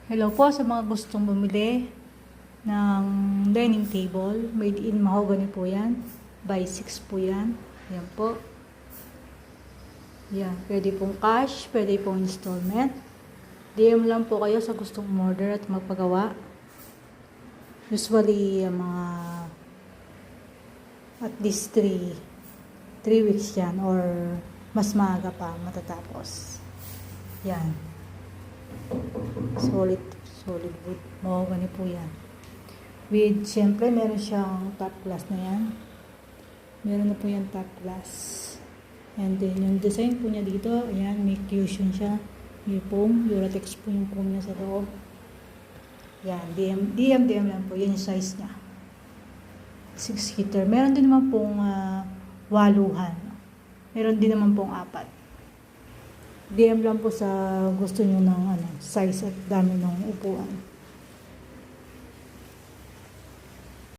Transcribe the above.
Hello po sa mga gustong bumili ng dining table. Made in mahogany po yan. By 6 po yan. Ayan po. Yan. Pwede pong cash, pwede pong installment. DM lang po kayo sa gustong order at magpagawa. Usually, mga at least 3 weeks yan or mas maaga pa matatapos. Yan. Solid wood. Mahogany po yan. With, syempre, meron siyang top glass na yan. Meron na po yan top glass. And then, yung design po niya dito, ayan, may cushion siya. May foam. Duratex po yung foam niya sa loob. Yan, DM lang po. Yan yung size niya. 6-seater. Meron din naman pong waluhan. Meron din naman pong 4. DM lang po sa gusto nyo ng size at dami ng upuan.